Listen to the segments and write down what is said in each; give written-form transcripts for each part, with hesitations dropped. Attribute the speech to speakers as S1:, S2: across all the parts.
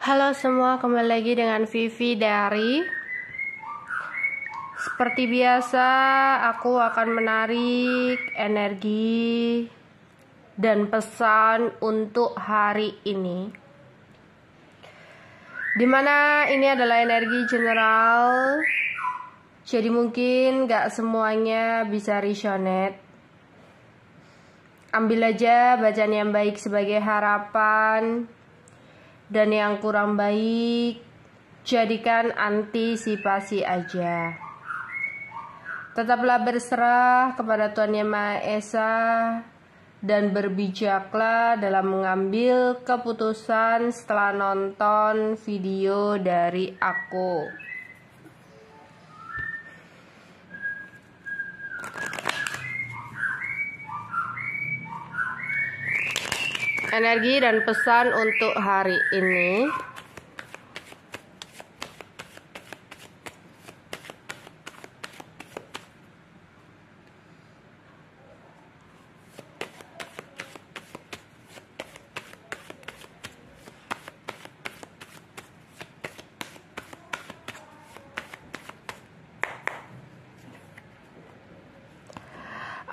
S1: Halo semua, kembali lagi dengan Vivi dari. Seperti biasa, aku akan menarik energi dan pesan untuk hari ini, dimana ini adalah energi general. Jadi mungkin gak semuanya bisa resonate. Ambil aja bacaan yang baik sebagai harapan, dan yang kurang baik jadikan antisipasi aja. Tetaplah berserah kepada Tuhan Yang Maha Esa dan berbijaklah dalam mengambil keputusan setelah nonton video dari aku. Energi dan pesan untuk hari ini.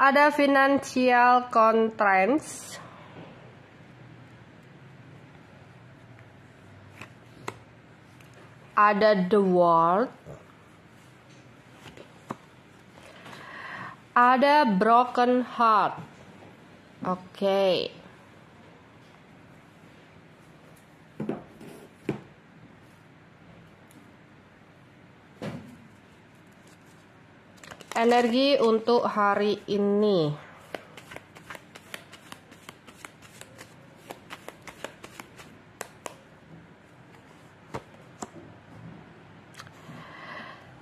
S1: Ada financial constraints, ada the world, ada broken heart. Oke. Energi untuk hari ini.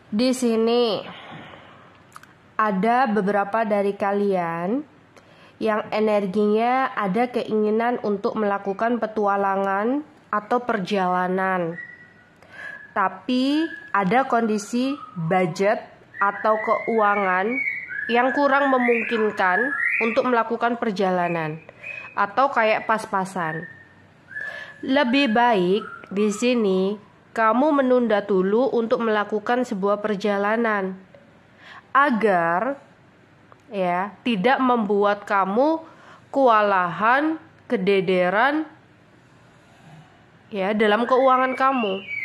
S1: Di sini ada beberapa dari kalian yang energinya ada keinginan untuk melakukan petualangan atau perjalanan, tapi ada kondisi budget atau keuangan yang kurang memungkinkan untuk melakukan perjalanan, atau kayak pas-pasan. Lebih baik di sini kamu menunda dulu untuk melakukan sebuah perjalanan agar tidak membuat kamu kewalahan, kedederan dalam keuangan kamu.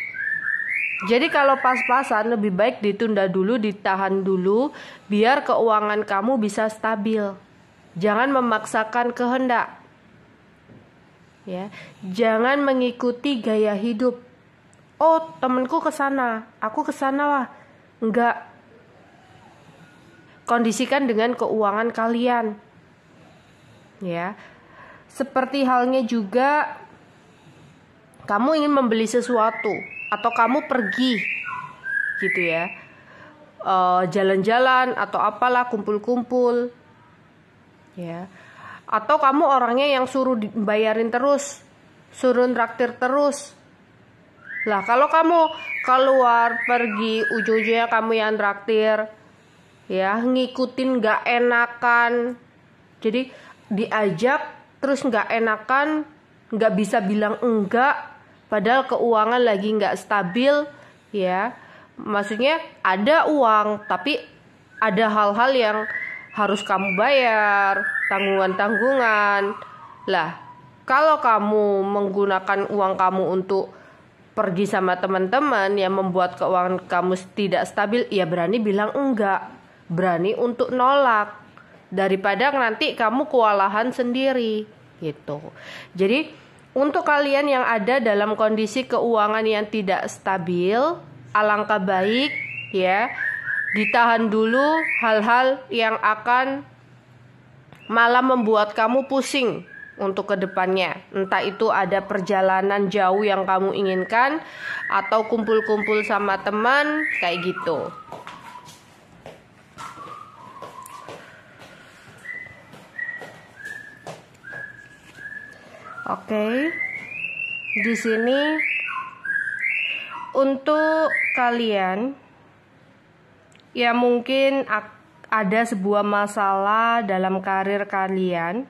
S1: Jadi kalau pas-pasan lebih baik ditunda dulu, ditahan dulu biar keuangan kamu bisa stabil. Jangan memaksakan kehendak. Jangan mengikuti gaya hidup. Oh, temanku ke sana, aku ke sana lah. Enggak. Kondisikan dengan keuangan kalian. Seperti halnya juga kamu ingin membeli sesuatu atau kamu pergi gitu jalan-jalan atau apalah, kumpul-kumpul atau kamu orangnya yang suruh bayarin terus, suruh traktir terus. Lah kalau kamu keluar pergi ujung-ujungnya kamu yang traktir, ngikutin gak enakan, jadi diajak terus gak enakan, gak bisa bilang enggak. Padahal keuangan lagi nggak stabil, maksudnya ada uang, tapi ada hal-hal yang harus kamu bayar, tanggungan-tanggungan. Lah, kalau kamu menggunakan uang kamu untuk pergi sama teman-teman yang membuat keuangan kamu tidak stabil, berani bilang enggak, berani untuk nolak, daripada nanti kamu kewalahan sendiri, gitu. Jadi untuk kalian yang ada dalam kondisi keuangan yang tidak stabil, alangkah baik ditahan dulu hal-hal yang akan malah membuat kamu pusing untuk kedepannya. Entah itu ada perjalanan jauh yang kamu inginkan, atau kumpul-kumpul sama teman, kayak gitu. Oke, di sini untuk kalian yang mungkin ada sebuah masalah dalam karir kalian,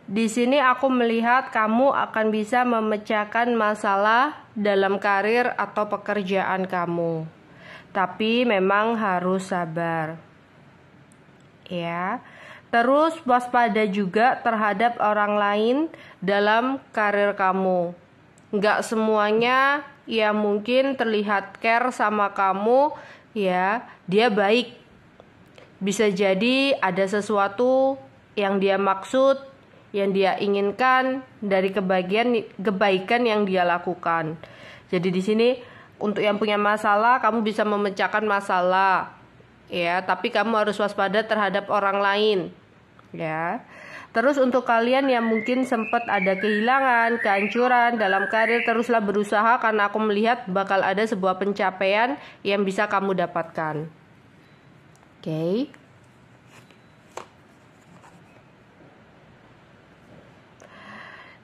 S1: Di sini aku melihat kamu akan bisa memecahkan masalah dalam karir atau pekerjaan kamu. Tapi memang harus sabar. Ya. Terus waspada juga terhadap orang lain dalam karir kamu. Nggak semuanya yang mungkin terlihat care sama kamu, ya, dia baik. Bisa jadi ada sesuatu yang dia maksud, yang dia inginkan dari kebaikan yang dia lakukan. Jadi di sini untuk yang punya masalah, kamu bisa memecahkan masalah, ya. Tapi kamu harus waspada terhadap orang lain, ya. Terus untuk kalian yang mungkin sempat ada kehilangan, kehancuran dalam karir, teruslah berusaha karena aku melihat bakal ada sebuah pencapaian yang bisa kamu dapatkan. Oke.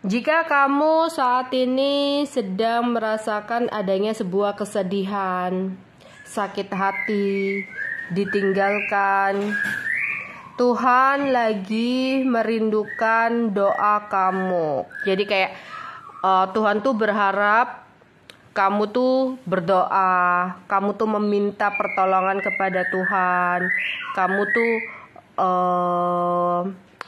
S1: Jika kamu saat ini sedang merasakan adanya sebuah kesedihan, sakit hati, ditinggalkan, Tuhan lagi merindukan doa kamu. Jadi kayak Tuhan tuh berharap kamu tuh berdoa, kamu tuh meminta pertolongan kepada Tuhan, kamu tuh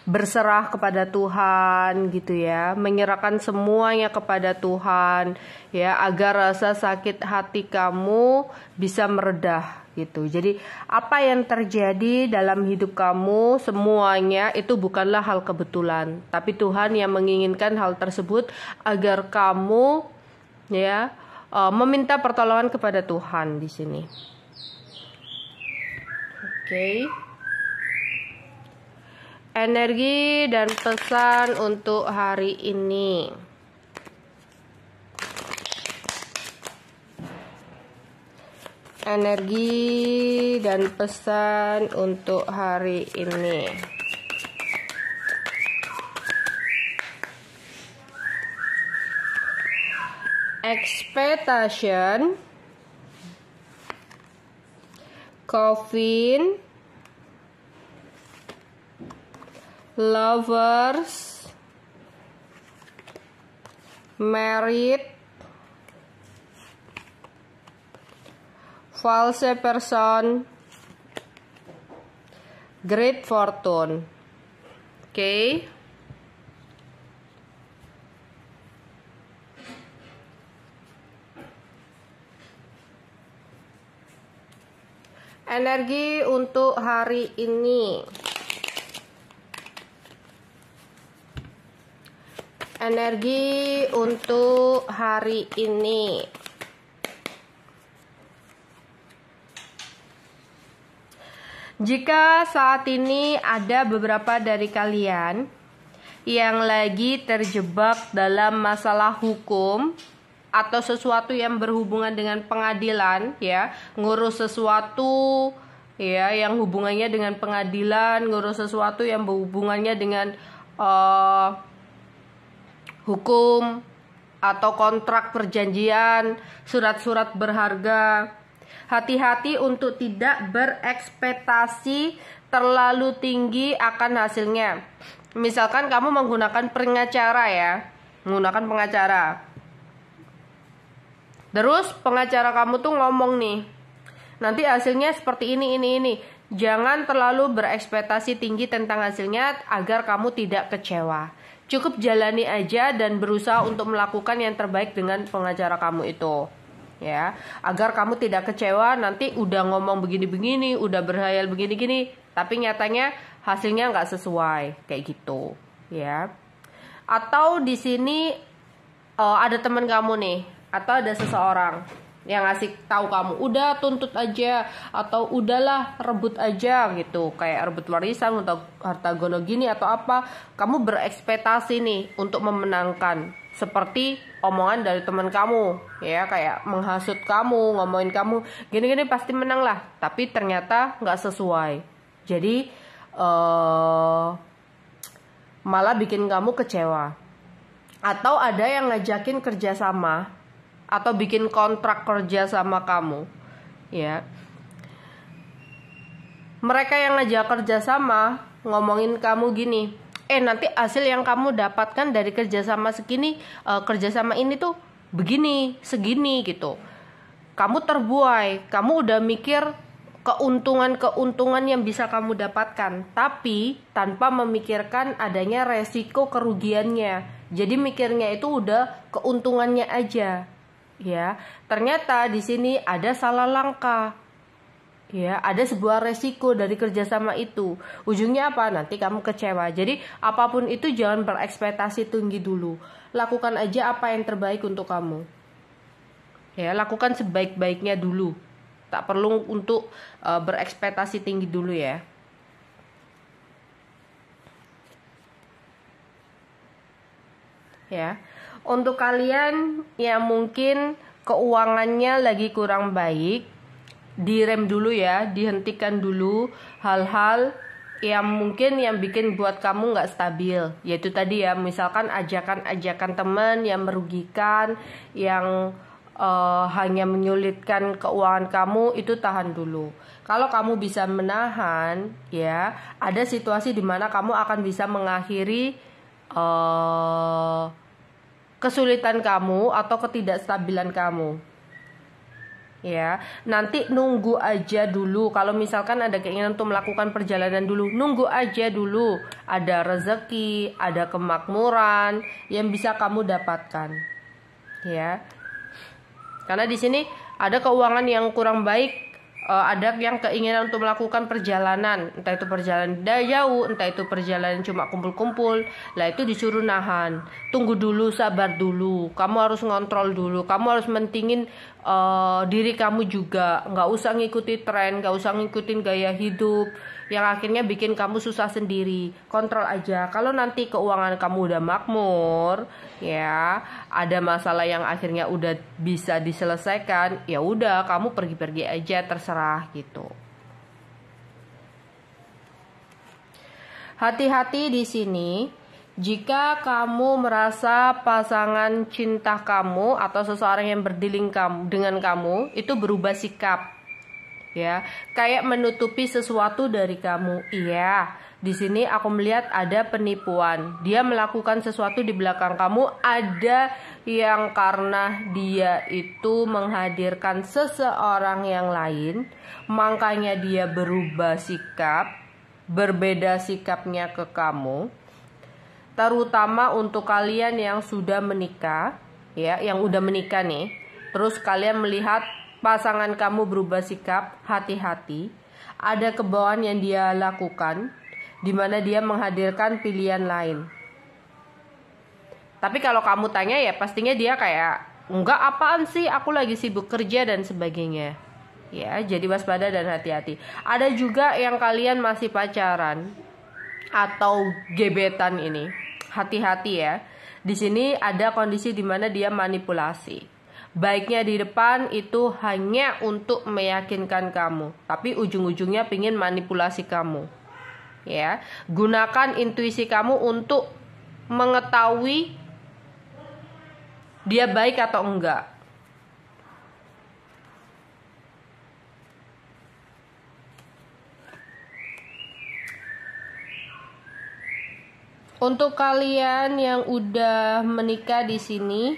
S1: berserah kepada Tuhan gitu ya, menyerahkan semuanya kepada Tuhan ya, agar rasa sakit hati kamu bisa meredah gitu. Jadi apa yang terjadi dalam hidup kamu semuanya itu bukanlah hal kebetulan, tapi Tuhan yang menginginkan hal tersebut agar kamu ya meminta pertolongan kepada Tuhan di sini. Oke. Energi dan pesan untuk hari ini. Energi dan pesan untuk hari ini. Expectation, coffin, lovers, married, false person, great fortune. Oke. Energi untuk hari ini. Energi untuk hari ini. Jika saat ini ada beberapa dari kalian yang lagi terjebak dalam masalah hukum atau sesuatu yang berhubungan dengan pengadilan ya, ngurus sesuatu ya yang hubungannya dengan pengadilan, ngurus sesuatu yang berhubungannya dengan hukum atau kontrak perjanjian, surat-surat berharga. Hati-hati untuk tidak berekspektasi terlalu tinggi akan hasilnya. Misalkan kamu menggunakan pengacara ya, menggunakan pengacara. Terus pengacara kamu tuh ngomong nih, nanti hasilnya seperti ini. Jangan terlalu berekspektasi tinggi tentang hasilnya agar kamu tidak kecewa. Cukup jalani aja dan berusaha untuk melakukan yang terbaik dengan pengacara kamu itu. Ya, agar kamu tidak kecewa nanti udah ngomong begini-begini, udah berhayal begini-gini, tapi nyatanya hasilnya nggak sesuai kayak gitu, ya. Atau di sini ada teman kamu nih, atau ada seseorang yang ngasih tahu kamu, udah tuntut aja atau udahlah rebut aja gitu, kayak rebut warisan atau harta gono gini atau apa. Kamu berekspektasi nih untuk memenangkan, seperti omongan dari teman kamu ya, kayak menghasut kamu, ngomongin kamu gini-gini pasti menang lah, tapi ternyata nggak sesuai. Jadi malah bikin kamu kecewa. Atau ada yang ngajakin kerjasama atau bikin kontrak kerja sama kamu ya, mereka yang ngajak kerjasama ngomongin kamu gini, nanti hasil yang kamu dapatkan dari kerjasama kerjasama ini tuh begini, segini gitu. Kamu terbuai, kamu udah mikir keuntungan-keuntungan yang bisa kamu dapatkan, tapi tanpa memikirkan adanya resiko kerugiannya. Jadi mikirnya itu udah keuntungannya aja. Ya, ternyata di sini ada salah langkah. Ya, ada sebuah resiko dari kerjasama itu. Ujungnya apa? Nanti kamu kecewa. Jadi apapun itu jangan berekspektasi tinggi dulu. Lakukan aja apa yang terbaik untuk kamu. Ya, lakukan sebaik-baiknya dulu. Tak perlu untuk berekspektasi tinggi dulu ya. Ya, untuk kalian yang mungkin keuangannya lagi kurang baik, direm dulu ya, dihentikan dulu hal-hal yang mungkin yang bikin buat kamu nggak stabil. Yaitu tadi ya, misalkan ajakan-ajakan teman yang merugikan, yang hanya menyulitkan keuangan kamu, itu tahan dulu. Kalau kamu bisa menahan, ya, ada situasi di mana kamu akan bisa mengakhiri kesulitan kamu atau ketidakstabilan kamu. Ya, nanti nunggu aja dulu. Kalau misalkan ada keinginan untuk melakukan perjalanan dulu, nunggu aja dulu. Ada rezeki, ada kemakmuran yang bisa kamu dapatkan. Ya. Karena di sini ada keuangan yang kurang baik, ada yang keinginan untuk melakukan perjalanan, entah itu perjalanan jauh, entah itu perjalanan cuma kumpul-kumpul. Lah itu disuruh nahan, tunggu dulu, sabar dulu. Kamu harus ngontrol dulu, kamu harus mentingin diri kamu juga. Nggak usah ngikuti tren, nggak usah ngikutin gaya hidup yang akhirnya bikin kamu susah sendiri. Kontrol aja. Kalau nanti keuangan kamu udah makmur, ya, ada masalah yang akhirnya udah bisa diselesaikan, ya udah kamu pergi-pergi aja, terserah gitu. Hati-hati di sini. Jika kamu merasa pasangan cinta kamu atau seseorang yang berdealing dengan kamu itu berubah sikap, ya, kayak menutupi sesuatu dari kamu. Iya, di sini aku melihat ada penipuan. Dia melakukan sesuatu di belakang kamu. Ada yang karena dia itu menghadirkan seseorang yang lain, makanya dia berubah sikap, berbeda sikapnya ke kamu. Terutama untuk kalian yang sudah menikah, ya, yang udah menikah nih. Terus kalian melihat pasangan kamu berubah sikap, hati-hati. Ada kebawaan yang dia lakukan, di mana dia menghadirkan pilihan lain. Tapi kalau kamu tanya ya pastinya dia kayak, enggak, apaan sih, aku lagi sibuk kerja dan sebagainya. Ya, jadi waspada dan hati-hati. Ada juga yang kalian masih pacaran atau gebetan ini. Hati-hati ya. Di sini ada kondisi di mana dia manipulasi. Baiknya di depan itu hanya untuk meyakinkan kamu, tapi ujung-ujungnya pingin manipulasi kamu. Ya, gunakan intuisi kamu untuk mengetahui dia baik atau enggak. Untuk kalian yang udah menikah di sini,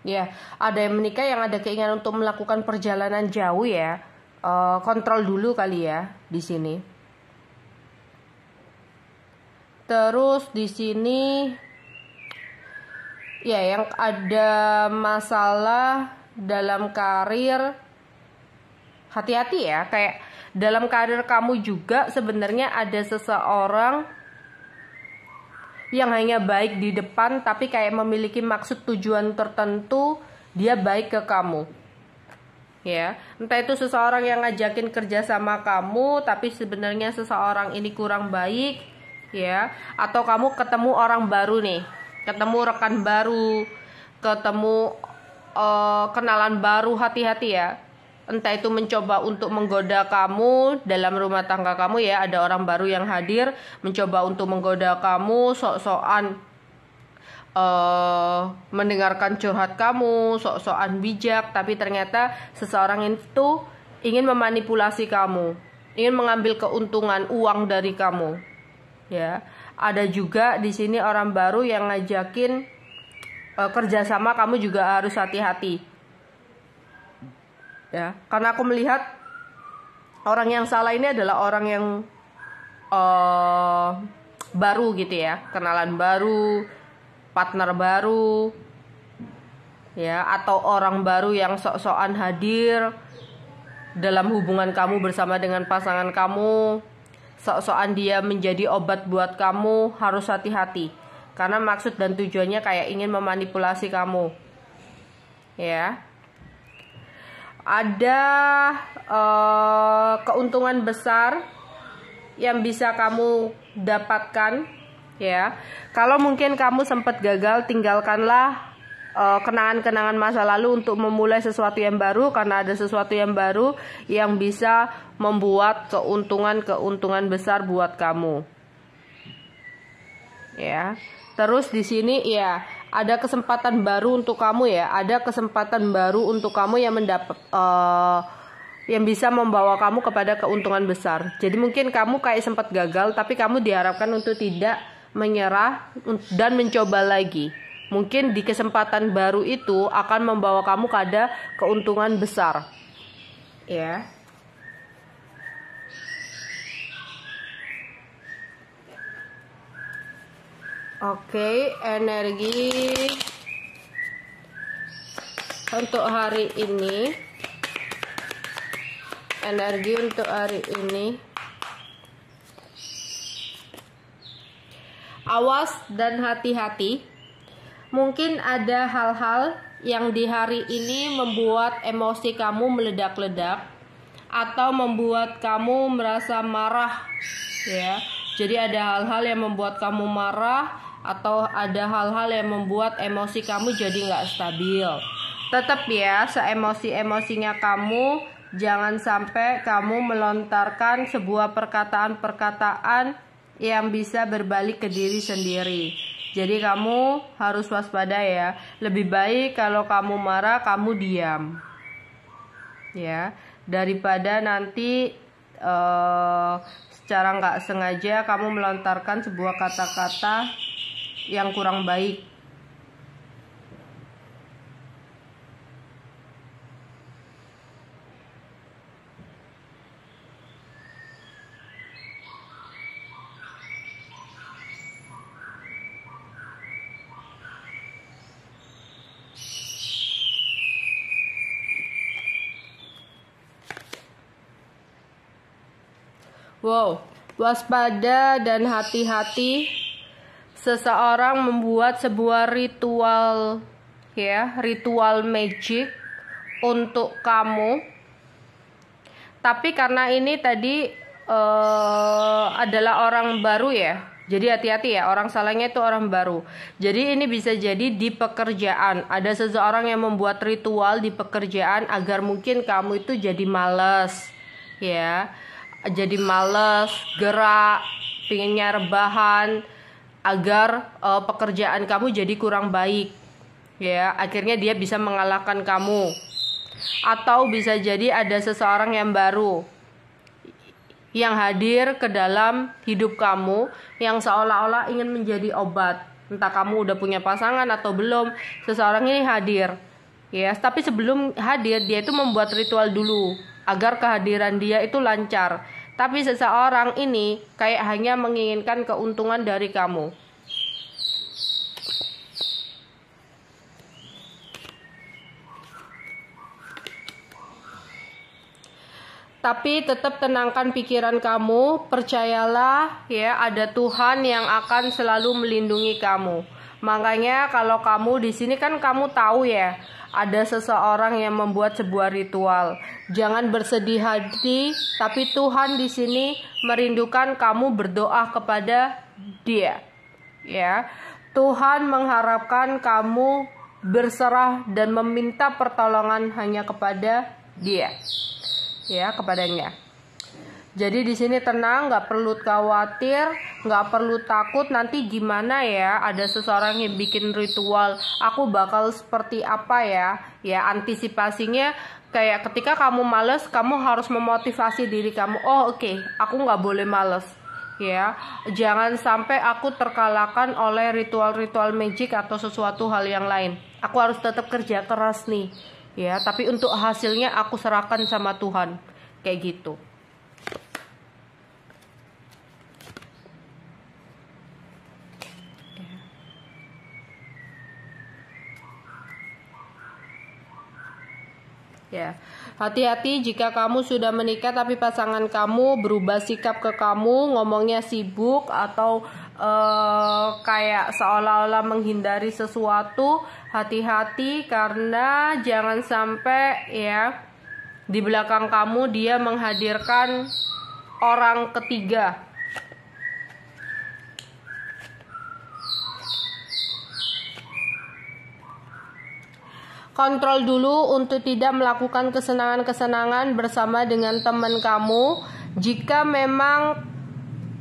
S1: ya, ada yang menikah yang ada keinginan untuk melakukan perjalanan jauh ya. Kontrol dulu kali ya di sini. Terus di sini, ya, yang ada masalah dalam karir, hati-hati ya. Kayak dalam karir kamu juga sebenarnya ada seseorang yang hanya baik di depan, tapi kayak memiliki maksud tujuan tertentu, dia baik ke kamu. Ya, entah itu seseorang yang ngajakin kerja sama kamu, tapi sebenarnya seseorang ini kurang baik, ya. Atau kamu ketemu orang baru nih, ketemu rekan baru, ketemu kenalan baru, hati-hati ya. Entah itu mencoba untuk menggoda kamu dalam rumah tangga kamu ya, ada orang baru yang hadir mencoba untuk menggoda kamu, sok-sokan mendengarkan curhat kamu, sok-sokan bijak, tapi ternyata seseorang itu ingin memanipulasi kamu. ingin mengambil keuntungan uang dari kamu. Ya, ada juga di sini orang baru yang ngajakin kerjasama, kamu juga harus hati-hati. Ya, karena aku melihat orang yang salah ini adalah orang yang baru gitu ya, kenalan baru, partner baru, ya, atau orang baru yang sok-sokan hadir dalam hubungan kamu bersama dengan pasangan kamu, sok-sokan dia menjadi obat buat kamu. Harus hati-hati karena maksud dan tujuannya kayak ingin memanipulasi kamu. Ya, ada keuntungan besar yang bisa kamu dapatkan. Ya, kalau mungkin kamu sempat gagal, tinggalkanlah kenangan-kenangan masa lalu untuk memulai sesuatu yang baru, karena ada sesuatu yang baru yang bisa membuat keuntungan besar buat kamu. Ya. Terus di sini ya ada kesempatan baru untuk kamu ya, ada kesempatan baru untuk kamu yang yang bisa membawa kamu kepada keuntungan besar. Jadi mungkin kamu kayak sempat gagal, tapi kamu diharapkan untuk tidak menyerah dan mencoba lagi. Mungkin di kesempatan baru itu akan membawa kamu pada keuntungan besar. Ya. Oke, energi untuk hari ini. Energi untuk hari ini. Awas dan hati-hati. Mungkin ada hal-hal yang di hari ini membuat emosi kamu meledak-ledak atau membuat kamu merasa marah, ya. Jadi ada hal-hal yang membuat kamu marah atau ada hal-hal yang membuat emosi kamu jadi nggak stabil. Tetap ya, seemosi-emosinya kamu, jangan sampai kamu melontarkan sebuah perkataan-perkataan yang bisa berbalik ke diri sendiri. Jadi kamu harus waspada ya. Lebih baik kalau kamu marah, kamu diam. Ya, daripada nanti secara nggak sengaja kamu melontarkan sebuah kata-kata yang kurang baik. Wow, waspada dan hati-hati. Seseorang membuat sebuah ritual, ya, ritual magic untuk kamu. Tapi karena ini tadi adalah orang baru ya, jadi hati-hati ya, orang salahnya itu orang baru. Jadi ini bisa jadi di pekerjaan. Ada seseorang yang membuat ritual di pekerjaan agar mungkin kamu itu jadi malas, ya. Jadi malas, gerak, pengennya rebahan, agar pekerjaan kamu jadi kurang baik, ya. Akhirnya dia bisa mengalahkan kamu. Atau bisa jadi ada seseorang yang baru yang hadir ke dalam hidup kamu, yang seolah-olah ingin menjadi obat. Entah kamu udah punya pasangan atau belum, seseorang ini hadir, ya. Tapi sebelum hadir, dia itu membuat ritual dulu agar kehadiran dia itu lancar. Tapi seseorang ini kayak hanya menginginkan keuntungan dari kamu. Tapi tetap tenangkan pikiran kamu, percayalah ya, ada Tuhan yang akan selalu melindungi kamu. Makanya kalau kamu di sini kan kamu tahu ya, ada seseorang yang membuat sebuah ritual. Jangan bersedih hati, tapi Tuhan di sini merindukan kamu berdoa kepada Dia. Ya. Tuhan mengharapkan kamu berserah dan meminta pertolongan hanya kepada Dia. Ya, kepadanya. Jadi di sini tenang, nggak perlu khawatir, nggak perlu takut nanti gimana ya, ada seseorang yang bikin ritual, aku bakal seperti apa ya. Ya, antisipasinya kayak ketika kamu males, kamu harus memotivasi diri kamu. Oh oke, aku nggak boleh males. Ya, jangan sampai aku terkalahkan oleh ritual-ritual magic atau sesuatu hal yang lain. Aku harus tetap kerja keras nih. Ya, tapi untuk hasilnya aku serahkan sama Tuhan. Kayak gitu. Ya, hati-hati jika kamu sudah menikah tapi pasangan kamu berubah sikap ke kamu, ngomongnya sibuk atau kayak seolah-olah menghindari sesuatu. Hati-hati karena jangan sampai ya di belakang kamu dia menghadirkan orang ketiga. Kontrol dulu untuk tidak melakukan kesenangan-kesenangan bersama dengan teman kamu. Jika memang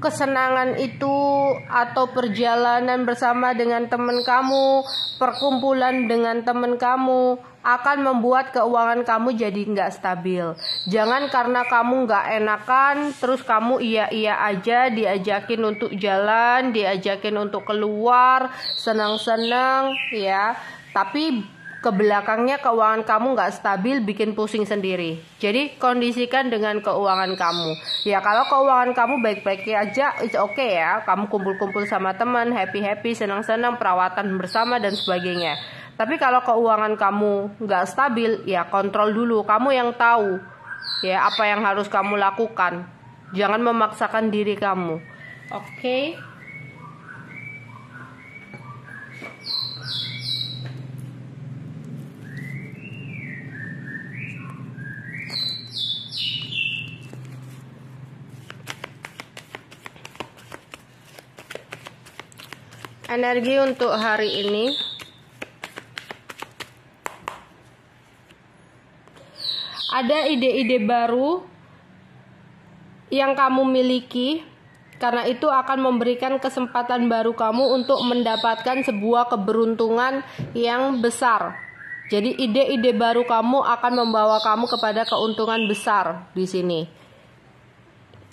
S1: kesenangan itu atau perjalanan bersama dengan teman kamu, perkumpulan dengan teman kamu akan membuat keuangan kamu jadi nggak stabil. Jangan karena kamu nggak enakan terus kamu iya-iya aja diajakin untuk jalan, diajakin untuk keluar, senang-senang ya. Tapi ke belakangnya keuangan kamu nggak stabil, bikin pusing sendiri. Jadi kondisikan dengan keuangan kamu. Ya kalau keuangan kamu baik-baik aja, it's okay ya. Kamu kumpul-kumpul sama teman, happy-happy, senang-senang, perawatan bersama dan sebagainya. Tapi kalau keuangan kamu nggak stabil, ya kontrol dulu. Kamu yang tahu ya apa yang harus kamu lakukan. Jangan memaksakan diri kamu. Oke? Energi untuk hari ini. Ada ide-ide baru yang kamu miliki, karena itu akan memberikan kesempatan baru kamu untuk mendapatkan sebuah keberuntungan yang besar. Jadi ide-ide baru kamu akan membawa kamu kepada keuntungan besar di sini.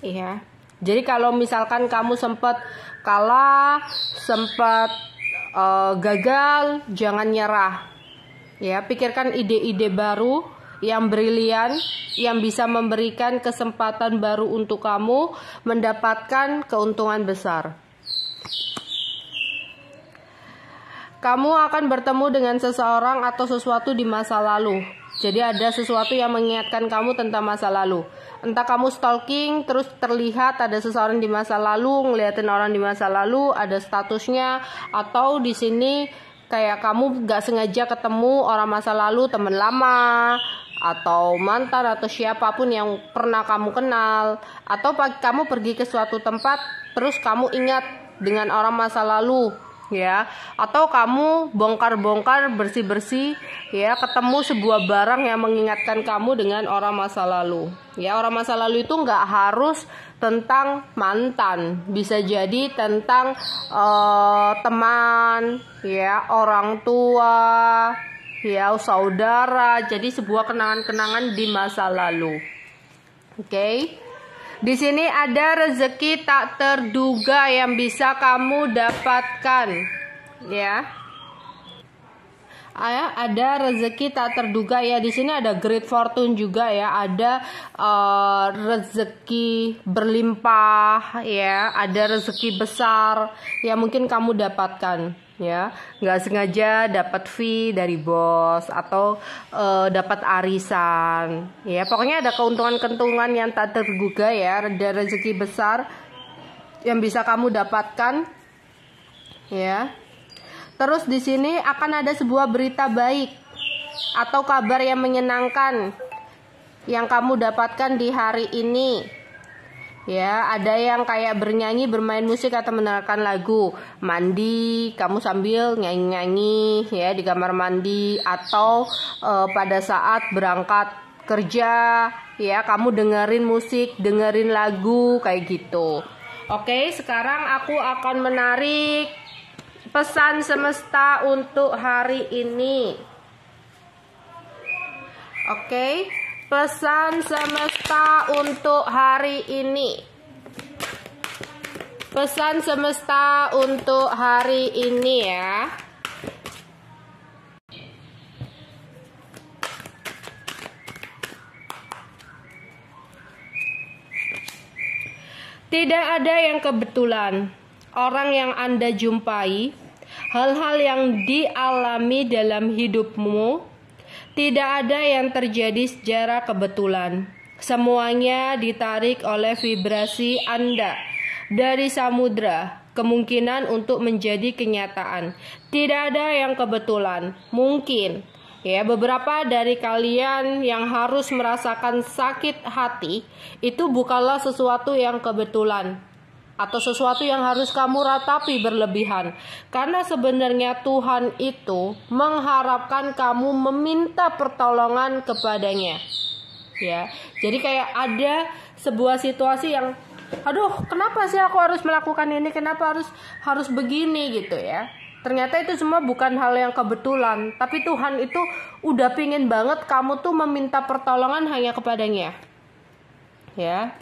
S1: Iya. Jadi kalau misalkan kamu sempat kalah, sempat gagal, jangan nyerah. Ya, pikirkan ide-ide baru yang brilian, yang bisa memberikan kesempatan baru untuk kamu mendapatkan keuntungan besar. Kamu akan bertemu dengan seseorang atau sesuatu di masa lalu. Jadi ada sesuatu yang mengingatkan kamu tentang masa lalu. Entah kamu stalking, terus terlihat ada seseorang di masa lalu, ngeliatin orang di masa lalu, ada statusnya, atau di sini kayak kamu gak sengaja ketemu orang masa lalu, teman lama, atau mantan, atau siapapun yang pernah kamu kenal, atau kamu pergi ke suatu tempat, terus kamu ingat dengan orang masa lalu. Ya, atau kamu bongkar-bongkar, bersih-bersih, ya, ketemu sebuah barang yang mengingatkan kamu dengan orang masa lalu. Ya, orang masa lalu itu nggak harus tentang mantan, bisa jadi tentang teman, ya, orang tua, ya, saudara. Jadi sebuah kenangan-kenangan di masa lalu. Oke. Di sini ada rezeki tak terduga yang bisa kamu dapatkan, ya. Ada rezeki tak terduga ya. Di sini ada great fortune juga ya. Ada rezeki berlimpah ya. Ada rezeki besar yang mungkin kamu dapatkan. Ya, nggak sengaja dapat fee dari bos atau dapat arisan, ya pokoknya ada keuntungan-keuntungan yang tak terduga ya, ada rezeki besar yang bisa kamu dapatkan, ya. Terus di sini akan ada sebuah berita baik atau kabar yang menyenangkan yang kamu dapatkan di hari ini. Ya, ada yang kayak bernyanyi, bermain musik atau mendengarkan lagu. Mandi, kamu sambil nyanyi-nyanyi ya di kamar mandi, atau pada saat berangkat kerja, ya kamu dengerin musik, dengerin lagu kayak gitu. Oke, sekarang aku akan menarik pesan semesta untuk hari ini. Oke, pesan semesta untuk hari ini. Pesan semesta untuk hari ini ya. Tidak ada yang kebetulan. Orang yang Anda jumpai, hal-hal yang dialami dalam hidupmu, tidak ada yang terjadi secara kebetulan. Semuanya ditarik oleh vibrasi Anda dari samudra, kemungkinan untuk menjadi kenyataan. Tidak ada yang kebetulan. Mungkin ya, beberapa dari kalian yang harus merasakan sakit hati itu bukanlah sesuatu yang kebetulan atau sesuatu yang harus kamu ratapi berlebihan. Karena sebenarnya Tuhan itu mengharapkan kamu meminta pertolongan kepadanya. Ya, jadi kayak ada sebuah situasi yang, aduh, kenapa sih aku harus melakukan ini? Kenapa harus begini gitu ya? Ternyata itu semua bukan hal yang kebetulan, tapi Tuhan itu udah pingin banget kamu tuh meminta pertolongan hanya kepadanya. Ya.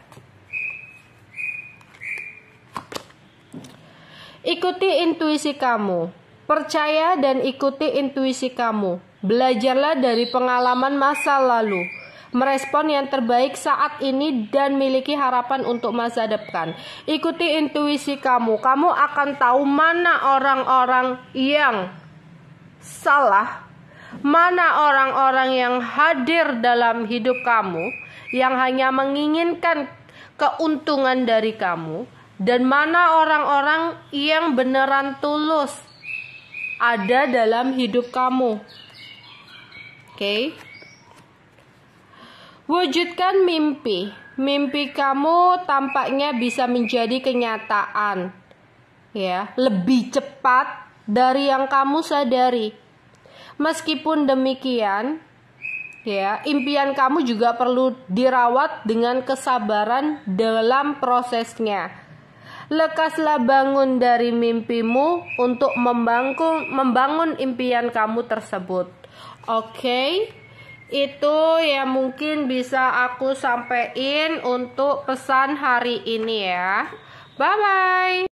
S1: Ikuti intuisi kamu. Percaya dan ikuti intuisi kamu. Belajarlah dari pengalaman masa lalu. Merespon yang terbaik saat ini dan miliki harapan untuk masa depan. Ikuti intuisi kamu. Kamu akan tahu mana orang-orang yang salah, mana orang-orang yang hadir dalam hidup kamu, yang hanya menginginkan keuntungan dari kamu, dan mana orang-orang yang beneran tulus ada dalam hidup kamu. Oke. Wujudkan mimpi. Mimpi kamu tampaknya bisa menjadi kenyataan. Ya, lebih cepat dari yang kamu sadari. Meskipun demikian, ya, impian kamu juga perlu dirawat dengan kesabaran dalam prosesnya. Lekaslah bangun dari mimpimu untuk membangun impian kamu tersebut. Oke. Itu ya mungkin bisa aku sampaikan untuk pesan hari ini ya. Bye bye.